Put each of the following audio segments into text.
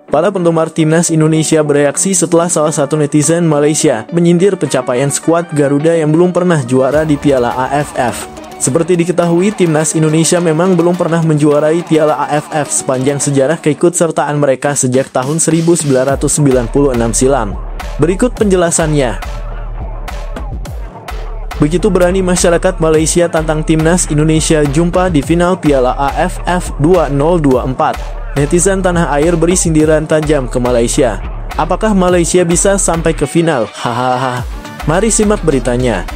Para penggemar timnas Indonesia bereaksi setelah salah satu netizen Malaysia menyindir pencapaian skuad Garuda yang belum pernah juara di Piala AFF. Seperti diketahui, timnas Indonesia memang belum pernah menjuarai Piala AFF sepanjang sejarah keikutsertaan mereka sejak tahun 1996 silam. Berikut penjelasannya. Begitu berani masyarakat Malaysia tantang timnas Indonesia jumpa di final Piala AFF 2024. Netizen tanah air beri sindiran tajam ke Malaysia. Apakah Malaysia bisa sampai ke final? Hahaha. Mari simak beritanya.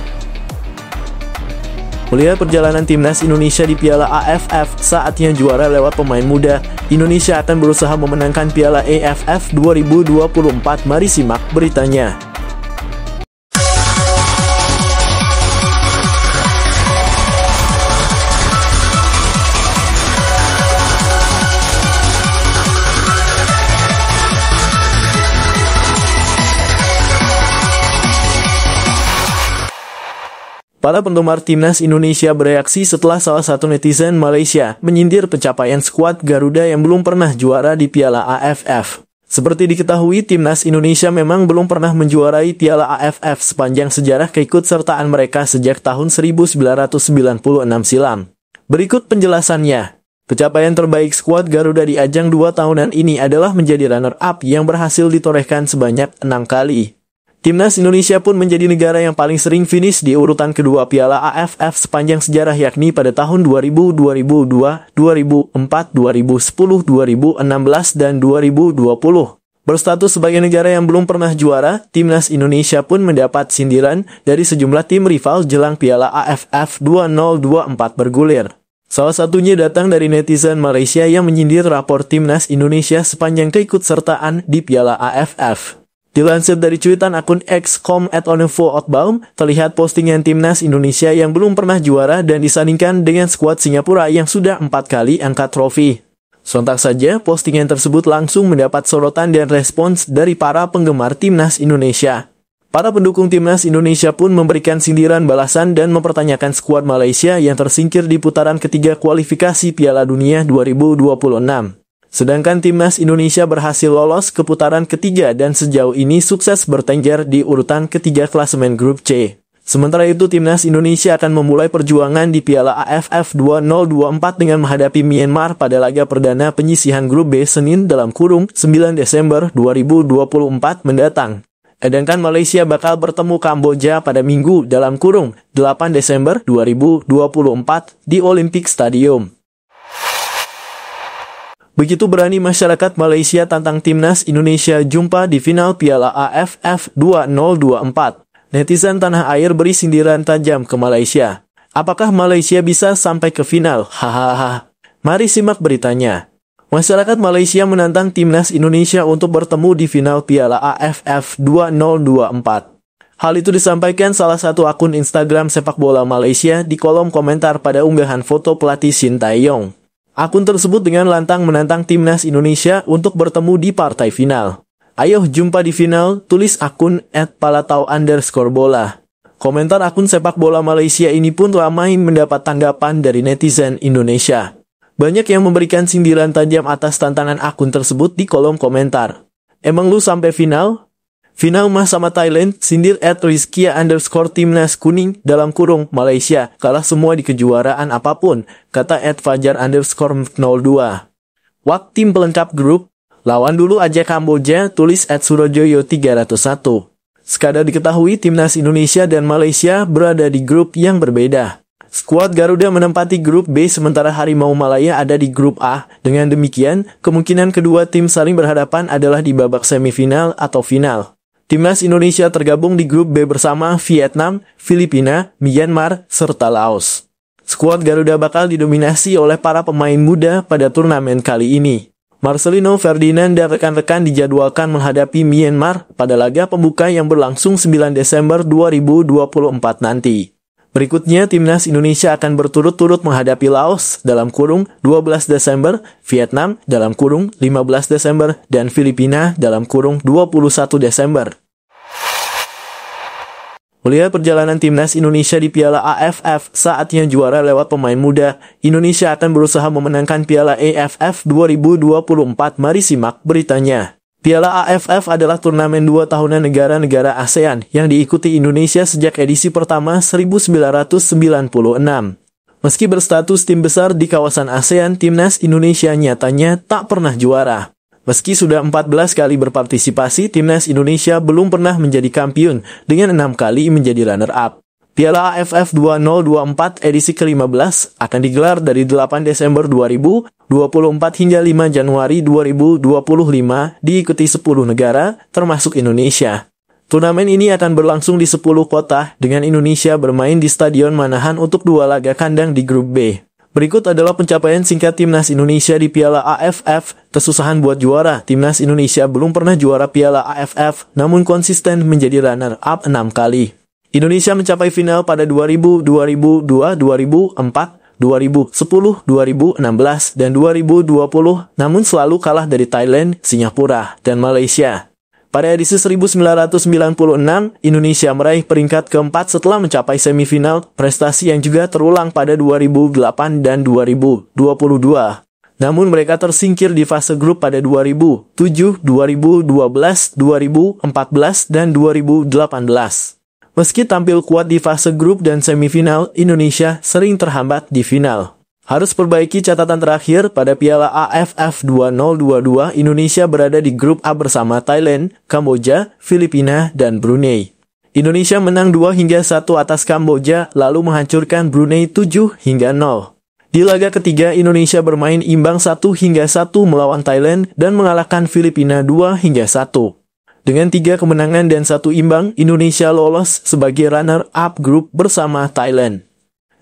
Melihat perjalanan timnas Indonesia di Piala AFF, saatnya juara lewat pemain muda. Indonesia akan berusaha memenangkan Piala AFF 2024. Mari simak beritanya. Para penggemar timnas Indonesia bereaksi setelah salah satu netizen Malaysia menyindir pencapaian skuad Garuda yang belum pernah juara di Piala AFF. Seperti diketahui, timnas Indonesia memang belum pernah menjuarai Piala AFF sepanjang sejarah keikutsertaan mereka sejak tahun 1996 silam. Berikut penjelasannya. Pencapaian terbaik skuad Garuda di ajang 2 tahunan ini adalah menjadi runner-up yang berhasil ditorehkan sebanyak 6 kali. Timnas Indonesia pun menjadi negara yang paling sering finish di urutan kedua Piala AFF sepanjang sejarah, yakni pada tahun 2000, 2002, 2004, 2010, 2016, dan 2020. Berstatus sebagai negara yang belum pernah juara, timnas Indonesia pun mendapat sindiran dari sejumlah tim rival jelang Piala AFF 2024 bergulir. Salah satunya datang dari netizen Malaysia yang menyindir rapor timnas Indonesia sepanjang keikutsertaan di Piala AFF. Dilansir dari cuitan akun X.com@onefootbaum, terlihat postingan timnas Indonesia yang belum pernah juara dan disandingkan dengan skuad Singapura yang sudah 4 kali angkat trofi. Sontak saja, postingan tersebut langsung mendapat sorotan dan respons dari para penggemar timnas Indonesia. Para pendukung timnas Indonesia pun memberikan sindiran balasan dan mempertanyakan skuad Malaysia yang tersingkir di putaran ketiga kualifikasi Piala Dunia 2026. Sedangkan timnas Indonesia berhasil lolos ke putaran ketiga dan sejauh ini sukses bertengger di urutan ketiga klasemen grup C. Sementara itu, timnas Indonesia akan memulai perjuangan di Piala AFF 2024 dengan menghadapi Myanmar pada laga perdana penyisihan grup B Senin (9 Desember 2024) mendatang. Sedangkan Malaysia bakal bertemu Kamboja pada Minggu (8 Desember 2024) di Olympic Stadium. Begitu berani masyarakat Malaysia tantang timnas Indonesia jumpa di final Piala AFF 2024. Netizen tanah air beri sindiran tajam ke Malaysia. Apakah Malaysia bisa sampai ke final? Hahaha. Mari simak beritanya. Masyarakat Malaysia menantang timnas Indonesia untuk bertemu di final Piala AFF 2024. Hal itu disampaikan salah satu akun Instagram sepak bola Malaysia di kolom komentar pada unggahan foto pelatih Shin Tae-yong. Akun tersebut dengan lantang menantang timnas Indonesia untuk bertemu di partai final. Ayo jumpa di final, tulis akun @palatau_bola. Komentar akun sepak bola Malaysia ini pun ramai mendapat tanggapan dari netizen Indonesia. Banyak yang memberikan sindiran tajam atas tantangan akun tersebut di kolom komentar. Emang lu sampai final? Final mah sama Thailand, sindir @rizkia_timnas kuning (Malaysia, kalah semua di kejuaraan apapun, kata @fajar_02. Wak tim pelengkap grup, lawan dulu aja Kamboja, tulis @surojoyo301. Sekadar diketahui, timnas Indonesia dan Malaysia berada di grup yang berbeda. Skuad Garuda menempati grup B sementara Harimau Malaya ada di grup A. Dengan demikian, kemungkinan kedua tim saling berhadapan adalah di babak semifinal atau final. Timnas Indonesia tergabung di grup B bersama Vietnam, Filipina, Myanmar, serta Laos. Skuad Garuda bakal didominasi oleh para pemain muda pada turnamen kali ini. Marcelino Ferdinand dan rekan-rekan dijadwalkan menghadapi Myanmar pada laga pembuka yang berlangsung 9 Desember 2024 nanti. Berikutnya, timnas Indonesia akan berturut-turut menghadapi Laos (12 Desember), Vietnam (15 Desember), dan Filipina (21 Desember). Melihat perjalanan timnas Indonesia di Piala AFF saatnya juara lewat pemain muda, Indonesia akan berusaha memenangkan Piala AFF 2024. Mari simak beritanya. Piala AFF adalah turnamen 2 tahunan negara-negara ASEAN yang diikuti Indonesia sejak edisi pertama 1996. Meski berstatus tim besar di kawasan ASEAN, timnas Indonesia nyatanya tak pernah juara. Meski sudah 14 kali berpartisipasi, timnas Indonesia belum pernah menjadi kampiun dengan 6 kali menjadi runner-up. Piala AFF 2024 edisi ke-15 akan digelar dari 8 Desember 2024 hingga 5 Januari 2025, diikuti 10 negara, termasuk Indonesia. Turnamen ini akan berlangsung di 10 kota, dengan Indonesia bermain di Stadion Manahan untuk 2 laga kandang di grup B. Berikut adalah pencapaian singkat timnas Indonesia di Piala AFF. Kesusahan buat juara, timnas Indonesia belum pernah juara Piala AFF, namun konsisten menjadi runner-up 6 kali. Indonesia mencapai final pada 2000, 2002, 2004, 2010, 2016, dan 2020, namun selalu kalah dari Thailand, Singapura, dan Malaysia. Pada edisi 1996, Indonesia meraih peringkat keempat setelah mencapai semifinal, prestasi yang juga terulang pada 2008 dan 2022. Namun mereka tersingkir di fase grup pada 2007, 2012, 2014, dan 2018. Meski tampil kuat di fase grup dan semifinal, Indonesia sering terhambat di final. Harus perbaiki catatan terakhir, pada Piala AFF 2022, Indonesia berada di grup A bersama Thailand, Kamboja, Filipina, dan Brunei. Indonesia menang 2-1 atas Kamboja, lalu menghancurkan Brunei 7-0. Di laga ketiga, Indonesia bermain imbang 1-1 melawan Thailand dan mengalahkan Filipina 2-1. Dengan 3 kemenangan dan 1 imbang, Indonesia lolos sebagai runner-up grup bersama Thailand.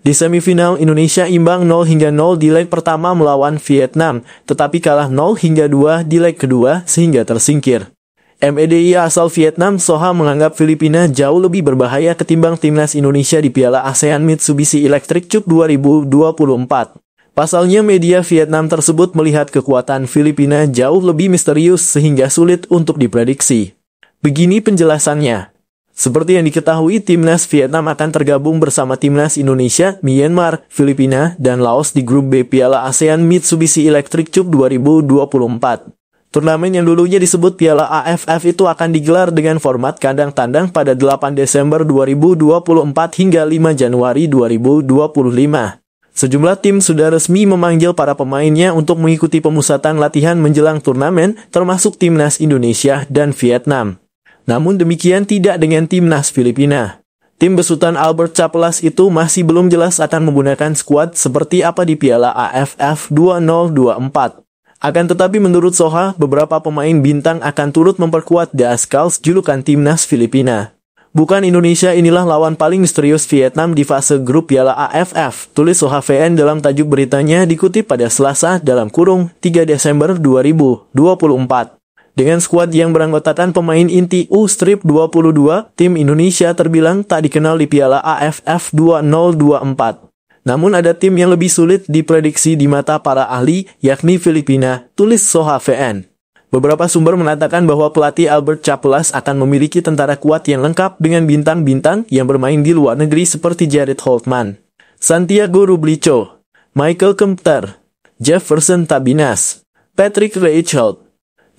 Di semifinal, Indonesia imbang 0-0 di leg pertama melawan Vietnam, tetapi kalah 0-2 di leg kedua sehingga tersingkir. MEDI asal Vietnam, Soha, menganggap Filipina jauh lebih berbahaya ketimbang timnas Indonesia di Piala ASEAN Mitsubishi Electric Cup 2024. Pasalnya, media Vietnam tersebut melihat kekuatan Filipina jauh lebih misterius sehingga sulit untuk diprediksi. Begini penjelasannya. Seperti yang diketahui, timnas Vietnam akan tergabung bersama timnas Indonesia, Myanmar, Filipina, dan Laos di grup B Piala ASEAN Mitsubishi Electric Cup 2024. Turnamen yang dulunya disebut Piala AFF itu akan digelar dengan format kandang tandang pada 8 Desember 2024 hingga 5 Januari 2025. Sejumlah tim sudah resmi memanggil para pemainnya untuk mengikuti pemusatan latihan menjelang turnamen, termasuk timnas Indonesia dan Vietnam. Namun demikian tidak dengan timnas Filipina. Tim besutan Albert Capelas itu masih belum jelas akan menggunakan skuad seperti apa di Piala AFF 2024. Akan tetapi menurut Soha, beberapa pemain bintang akan turut memperkuat The Skulls, julukan timnas Filipina. Bukan Indonesia inilah lawan paling misterius Vietnam di fase grup Piala AFF, tulis Soha VN dalam tajuk beritanya dikutip pada Selasa (3 Desember 2024). Dengan skuad yang beranggotakan pemain inti U-22, tim Indonesia terbilang tak dikenal di Piala AFF 2024. Namun ada tim yang lebih sulit diprediksi di mata para ahli, yakni Filipina, tulis Soha VN. Beberapa sumber mengatakan bahwa pelatih Albert Capelas akan memiliki tentara kuat yang lengkap dengan bintang-bintang yang bermain di luar negeri seperti Jared Holtman, Santiago Rublicho, Michael Kempter, Jefferson Tabinas, Patrick Reichelt.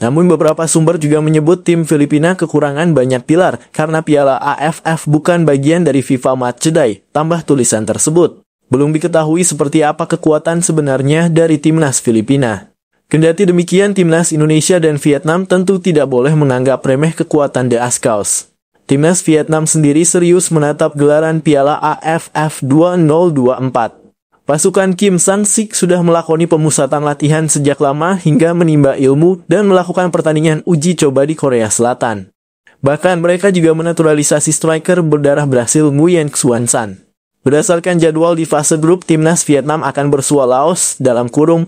Namun beberapa sumber juga menyebut tim Filipina kekurangan banyak pilar karena Piala AFF bukan bagian dari FIFA Matchday, tambah tulisan tersebut. Belum diketahui seperti apa kekuatan sebenarnya dari timnas Filipina. Kendati demikian, timnas Indonesia dan Vietnam tentu tidak boleh menganggap remeh kekuatan The Skulls. Timnas Vietnam sendiri serius menatap gelaran Piala AFF 2024. Pasukan Kim Sang-sik sudah melakoni pemusatan latihan sejak lama hingga menimba ilmu dan melakukan pertandingan uji coba di Korea Selatan. Bahkan mereka juga menaturalisasi striker berdarah Brasil Nguyen Xuan San. Berdasarkan jadwal di fase grup, timnas Vietnam akan bersua Laos (9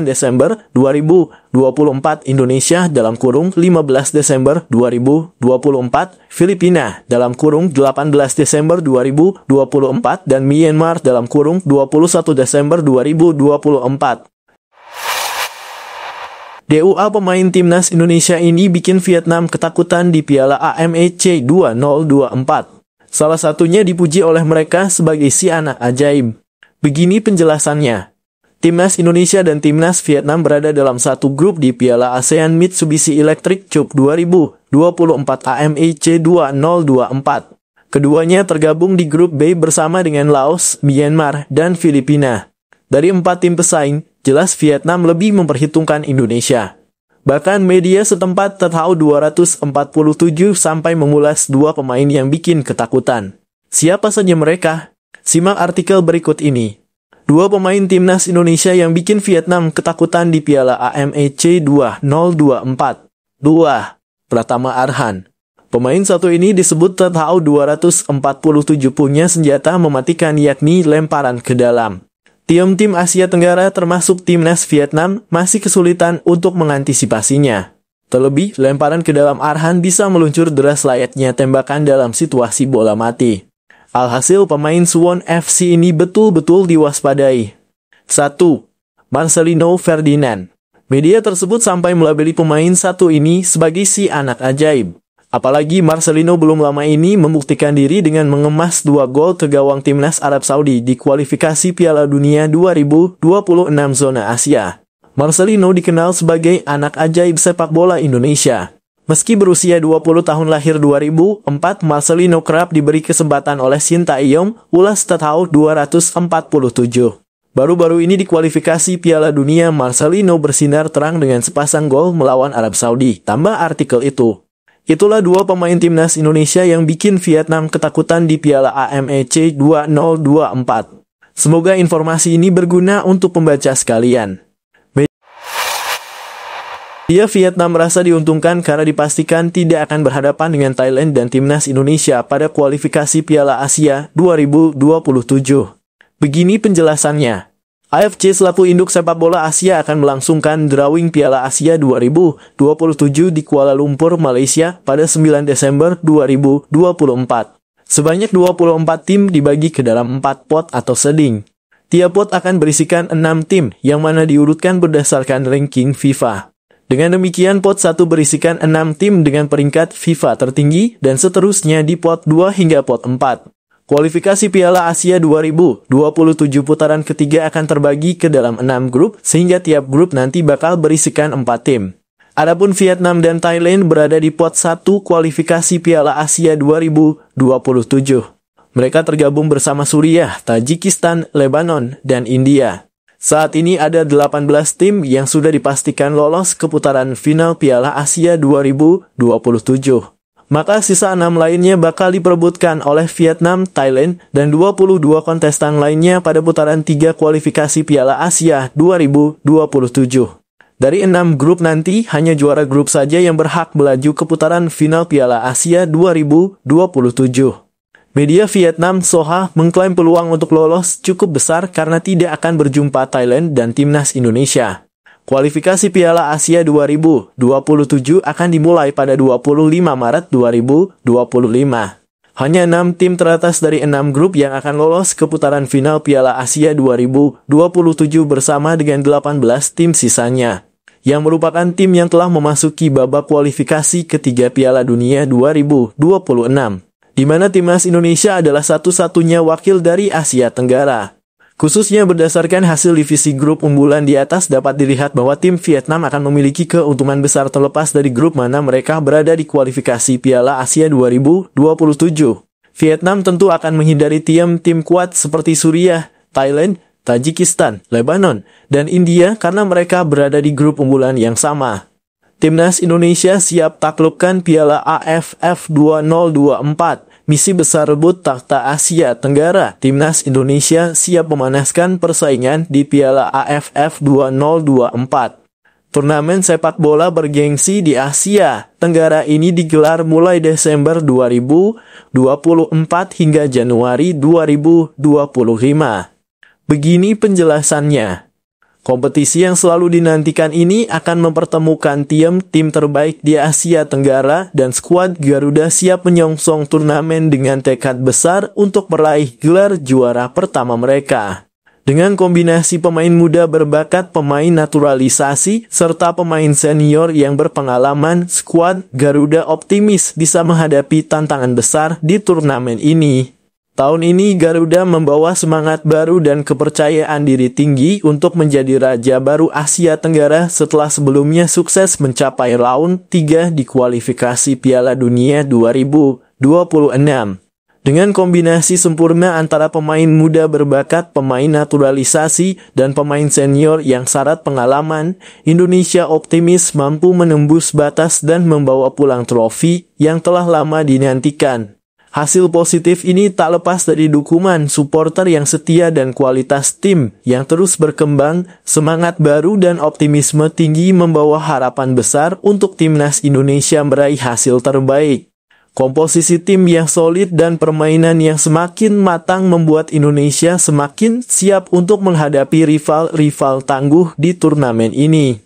Desember 2024), Indonesia (15 Desember 2024), Filipina (18 Desember 2024), dan Myanmar (21 Desember 2024). DUA pemain timnas Indonesia ini bikin Vietnam ketakutan di Piala AMEC 2024. Salah satunya dipuji oleh mereka sebagai si anak ajaib. Begini penjelasannya. Timnas Indonesia dan Timnas Vietnam berada dalam satu grup di Piala ASEAN Mitsubishi Electric Cup 2024 AMEC 2024. Keduanya tergabung di grup B bersama dengan Laos, Myanmar, dan Filipina. Dari 4 tim pesaing, jelas Vietnam lebih memperhitungkan Indonesia. Bahkan media setempat tertahu 247 sampai mengulas 2 pemain yang bikin ketakutan. Siapa saja mereka? Simak artikel berikut ini. 2 pemain Timnas Indonesia yang bikin Vietnam ketakutan di Piala AMEC 2024. 2. Pratama Arhan. Pemain satu ini disebut tertahu 247 punya senjata mematikan, yakni lemparan ke dalam. Tim-tim Asia Tenggara termasuk Timnas Vietnam masih kesulitan untuk mengantisipasinya. Terlebih, lemparan ke dalam Arhan bisa meluncur deras layaknya tembakan dalam situasi bola mati. Alhasil pemain Suwon FC ini betul-betul diwaspadai. 1. Marcelino Ferdinand. Media tersebut sampai melabeli pemain satu ini sebagai si anak ajaib. Apalagi Marcelino belum lama ini membuktikan diri dengan mengemas 2 gol ke gawang Timnas Arab Saudi di kualifikasi Piala Dunia 2026 zona Asia. Marcelino dikenal sebagai anak ajaib sepak bola Indonesia. Meski berusia 20 tahun, lahir 2004, Marcelino kerap diberi kesempatan oleh Sintayong, ulas tertahu 247. Baru-baru ini di kualifikasi Piala Dunia, Marcelino bersinar terang dengan sepasang gol melawan Arab Saudi, tambah artikel itu. Itulah 2 pemain Timnas Indonesia yang bikin Vietnam ketakutan di Piala AMEC 2024. Semoga informasi ini berguna untuk pembaca sekalian. Media Vietnam merasa diuntungkan karena dipastikan tidak akan berhadapan dengan Thailand dan Timnas Indonesia pada kualifikasi Piala Asia 2027. Begini penjelasannya. AFC selaku induk sepak bola Asia akan melangsungkan drawing Piala Asia 2027 di Kuala Lumpur, Malaysia pada 9 Desember 2024. Sebanyak 24 tim dibagi ke dalam 4 pot atau seeding. Tiap pot akan berisikan 6 tim yang mana diurutkan berdasarkan ranking FIFA. Dengan demikian pot 1 berisikan 6 tim dengan peringkat FIFA tertinggi dan seterusnya di pot 2 hingga pot 4. Kualifikasi Piala Asia 2027 putaran ketiga akan terbagi ke dalam 6 grup, sehingga tiap grup nanti bakal berisikan 4 tim. Adapun Vietnam dan Thailand berada di pot 1 kualifikasi Piala Asia 2027. Mereka tergabung bersama Suriah, Tajikistan, Lebanon, dan India. Saat ini ada 18 tim yang sudah dipastikan lolos ke putaran final Piala Asia 2027. Maka sisa 6 lainnya bakal diperebutkan oleh Vietnam, Thailand, dan 22 kontestan lainnya pada putaran 3 kualifikasi Piala Asia 2027. Dari 6 grup nanti, hanya juara grup saja yang berhak melaju ke putaran final Piala Asia 2027. Media Vietnam Soha mengklaim peluang untuk lolos cukup besar karena tidak akan berjumpa Thailand dan Timnas Indonesia. Kualifikasi Piala Asia 2027 akan dimulai pada 25 Maret 2025. Hanya 6 tim teratas dari 6 grup yang akan lolos ke putaran final Piala Asia 2027 bersama dengan 18 tim sisanya, yang merupakan tim yang telah memasuki babak kualifikasi ketiga Piala Dunia 2026, di mana Timnas Indonesia adalah satu-satunya wakil dari Asia Tenggara. Khususnya berdasarkan hasil divisi grup unggulan di atas dapat dilihat bahwa tim Vietnam akan memiliki keuntungan besar terlepas dari grup mana mereka berada di kualifikasi Piala Asia 2027. Vietnam tentu akan menghindari tim-tim kuat seperti Suriah, Thailand, Tajikistan, Lebanon, dan India karena mereka berada di grup unggulan yang sama. Timnas Indonesia siap taklukkan Piala AFF 2024. Misi besar rebut takhta Asia Tenggara. Timnas Indonesia siap memanaskan persaingan di Piala AFF 2024. Turnamen sepak bola bergengsi di Asia Tenggara ini digelar mulai Desember 2024 hingga Januari 2025. Begini penjelasannya. Kompetisi yang selalu dinantikan ini akan mempertemukan tim terbaik di Asia Tenggara dan skuad Garuda siap menyongsong turnamen dengan tekad besar untuk meraih gelar juara pertama mereka. Dengan kombinasi pemain muda berbakat, pemain naturalisasi, serta pemain senior yang berpengalaman, skuad Garuda optimis bisa menghadapi tantangan besar di turnamen ini. Tahun ini Garuda membawa semangat baru dan kepercayaan diri tinggi untuk menjadi raja baru Asia Tenggara setelah sebelumnya sukses mencapai round 3 di kualifikasi Piala Dunia 2026. Dengan kombinasi sempurna antara pemain muda berbakat, pemain naturalisasi, dan pemain senior yang syarat pengalaman, Indonesia optimis mampu menembus batas dan membawa pulang trofi yang telah lama dinantikan. Hasil positif ini tak lepas dari dukungan supporter yang setia dan kualitas tim yang terus berkembang. Semangat baru dan optimisme tinggi membawa harapan besar untuk timnas Indonesia meraih hasil terbaik. Komposisi tim yang solid dan permainan yang semakin matang membuat Indonesia semakin siap untuk menghadapi rival-rival tangguh di turnamen ini.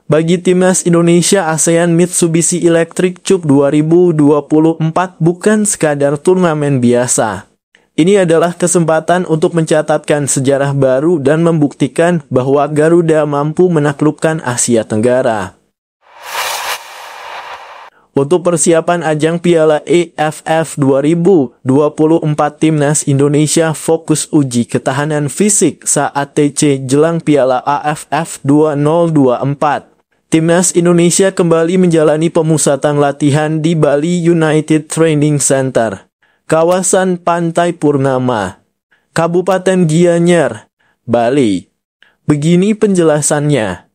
Bagi timnas Indonesia, ASEAN Mitsubishi Electric Cup 2024 bukan sekadar turnamen biasa. Ini adalah kesempatan untuk mencatatkan sejarah baru dan membuktikan bahwa Garuda mampu menaklukkan Asia Tenggara. Untuk persiapan ajang Piala AFF 2024, timnas Indonesia fokus uji ketahanan fisik saat TC jelang Piala AFF 2024. Timnas Indonesia kembali menjalani pemusatan latihan di Bali United Training Center, kawasan Pantai Purnama, Kabupaten Gianyar, Bali. Begini penjelasannya.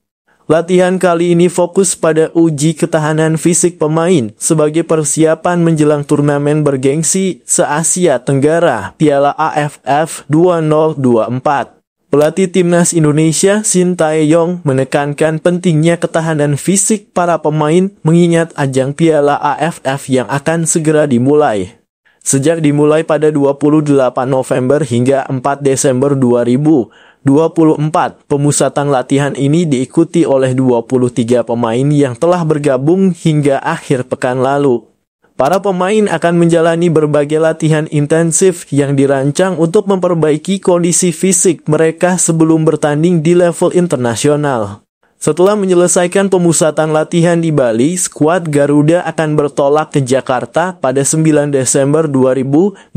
Latihan kali ini fokus pada uji ketahanan fisik pemain sebagai persiapan menjelang turnamen bergengsi se-Asia Tenggara Piala AFF 2024. Pelatih timnas Indonesia Shin Tae-yong menekankan pentingnya ketahanan fisik para pemain mengingat ajang Piala AFF yang akan segera dimulai. Sejak dimulai pada 28 November hingga 4 Desember 2024, pemusatan latihan ini diikuti oleh 23 pemain yang telah bergabung hingga akhir pekan lalu. Para pemain akan menjalani berbagai latihan intensif yang dirancang untuk memperbaiki kondisi fisik mereka sebelum bertanding di level internasional. Setelah menyelesaikan pemusatan latihan di Bali, skuad Garuda akan bertolak ke Jakarta pada 9 Desember 2024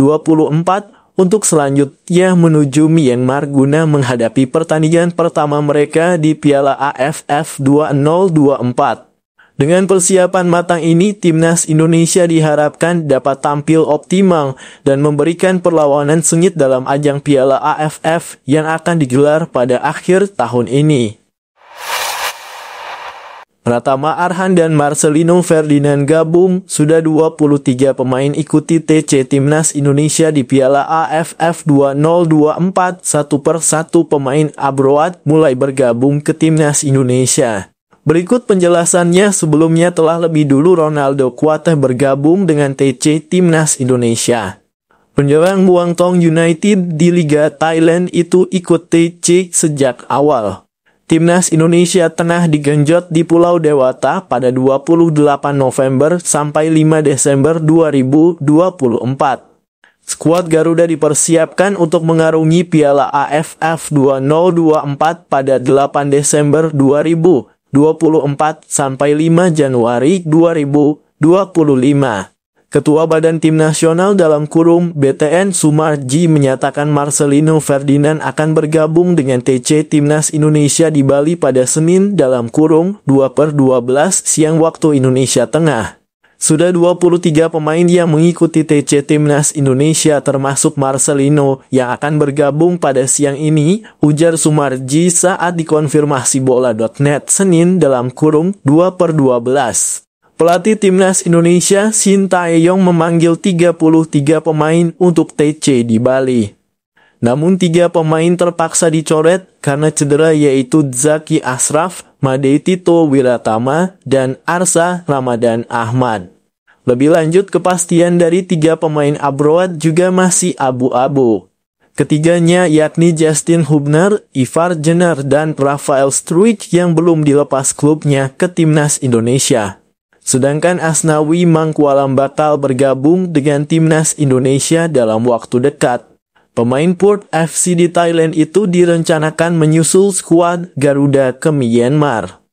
untuk selanjutnya menuju Myanmar guna menghadapi pertandingan pertama mereka di Piala AFF 2024. Dengan persiapan matang ini, timnas Indonesia diharapkan dapat tampil optimal dan memberikan perlawanan sengit dalam ajang Piala AFF yang akan digelar pada akhir tahun ini. Pratama Arhan dan Marcelino Ferdinand gabung, sudah 23 pemain ikuti TC Timnas Indonesia di Piala AFF 2024. Satu persatu pemain abroad mulai bergabung ke Timnas Indonesia. Berikut penjelasannya. Sebelumnya telah lebih dulu Ronaldo Kuateh bergabung dengan TC Timnas Indonesia. Penyerang Muangthong United di Liga Thailand itu ikut TC sejak awal. Timnas Indonesia tengah digenjot di Pulau Dewata pada 28 November sampai 5 Desember 2024. Skuad Garuda dipersiapkan untuk mengarungi Piala AFF 2024 pada 8 Desember 2024 sampai 5 Januari 2025. Ketua Badan Tim Nasional (BTN) Sumarji menyatakan Marcelino Ferdinand akan bergabung dengan TC Timnas Indonesia di Bali pada Senin (2/12) siang waktu Indonesia Tengah. Sudah 23 pemain yang mengikuti TC Timnas Indonesia termasuk Marcelino yang akan bergabung pada siang ini, ujar Sumarji saat dikonfirmasi bola.net Senin (2/12). Pelatih Timnas Indonesia Shin Tae-yong memanggil 33 pemain untuk TC di Bali. Namun 3 pemain terpaksa dicoret karena cedera, yaitu Zaki Ashraf, Made Tito Wiratama, dan Arsa Ramadan Ahmad. Lebih lanjut, kepastian dari 3 pemain abroad juga masih abu-abu. Ketiganya yakni Justin Hubner, Ivar Jenner, dan Rafael Struijk yang belum dilepas klubnya ke Timnas Indonesia. Sedangkan Asnawi Mangkualam bakal bergabung dengan Timnas Indonesia dalam waktu dekat. Pemain Port FC di Thailand itu direncanakan menyusul skuad Garuda ke Myanmar.